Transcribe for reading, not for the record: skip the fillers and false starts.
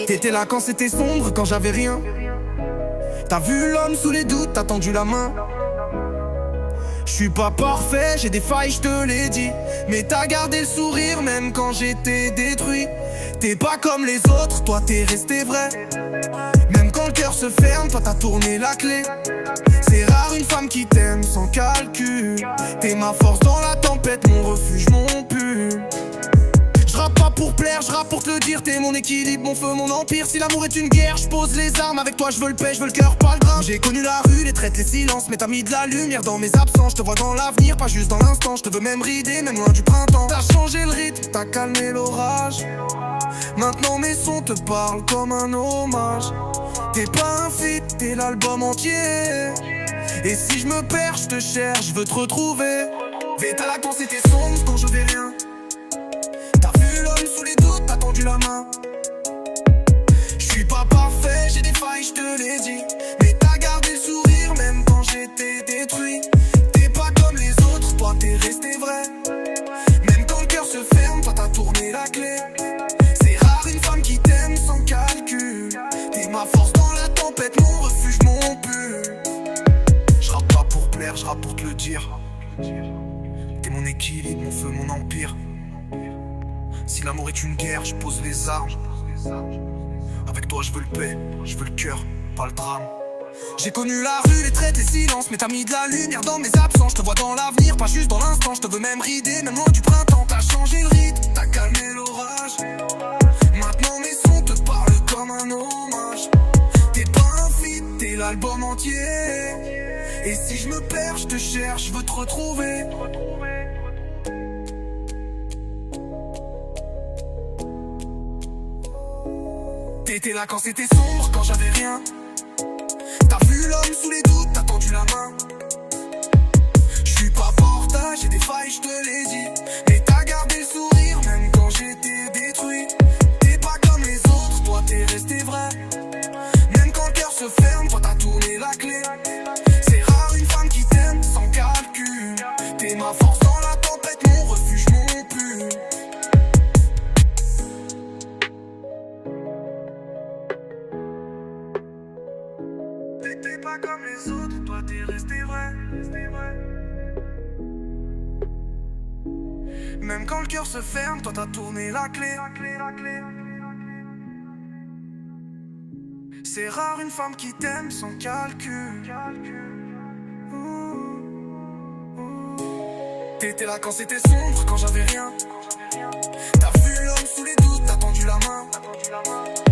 T'étais là quand c'était sombre, quand j'avais rien. T'as vu l'homme sous les doutes, t'as tendu la main. Je suis pas parfait, j'ai des failles, je te l'ai dit. Mais t'as gardé le sourire même quand j'étais détruit. T'es pas comme les autres, toi t'es resté vrai. Même quand le cœur se ferme, toi t'as tourné la clé. C'est rare une femme qui t'aime sans calcul. T'es ma force dans la tempête, mon refuge, mon pull. J'rappe pas pour plaire, j'rappe pour te le dire. T'es mon équilibre, mon feu, mon empire. Si l'amour est une guerre, j'pose les armes. Avec toi j'veux le paix, j'veux le cœur, pas le drame. J'ai connu la rue, les traites, les silences. Mais t'as mis de la lumière dans mes absences. J'te vois dans l'avenir, pas juste dans l'instant. J'te veux même rider, même loin du printemps. T'as changé le rythme, t'as calmé l'orage. Maintenant mes sons te parlent comme un hommage. T'es pas un feat, t'es l'album entier. Et si je me perds, je te cherche, je veux te retrouver. T'as là quand c'était sombre, quand je vais rien. T'as vu l'homme sous les doutes, t'as tendu la main. Je suis pas parfait, j'ai des failles, je te l'ai dit. Mais t'as gardé le sourire même quand j'étais détruit. T'es pas comme les autres, toi t'es resté vrai. Même quand le cœur se ferme, toi t'as tourné la clé. C'est rare une femme qui t'aime sans calcul. T'es ma force dans la tempête, mon refuge, mon pull. J'rappe pas pour plaire, j'rappe pour te le dire. T'es mon équilibre, mon feu, mon empire. Si l'amour est une guerre, je pose les armes. Avec toi je veux le paix, je veux le cœur, pas le drame. J'ai connu la rue, les traites, les silences. Mais t'as mis de la lumière dans mes absences. Je te vois dans l'avenir, pas juste dans l'instant. Je te veux même rider, même loin du printemps. T'as changé le rythme, t'as calmé l'orage. Maintenant mes sons te parlent comme un hommage. T'es pas un feat, t'es l'album entier. Et si je me perds, je te cherche, je veux te retrouver. T'étais là quand c'était sombre, quand j'avais rien. T'as vu l'homme sous les doutes, t'as tendu la main. J'suis pas portage, j'ai des failles, je te l'ai dit. Mais t'as gardé le sourire même quand j'étais détruit. T'es pas comme les autres, toi t'es resté vrai. Même quand le cœur se ferme, toi t'as tourné la clé. C'est rare une femme qui t'aime sans calcul. T'es ma force dans la tempête, mon refuge, mon pull. T'es pas comme les autres, toi t'es resté vrai. Même quand le cœur se ferme, toi t'as tourné la clé. C'est rare une femme qui t'aime sans calcul. T'étais là quand c'était sombre, quand j'avais rien. T'as vu l'homme sous les doutes, t'as tendu la main.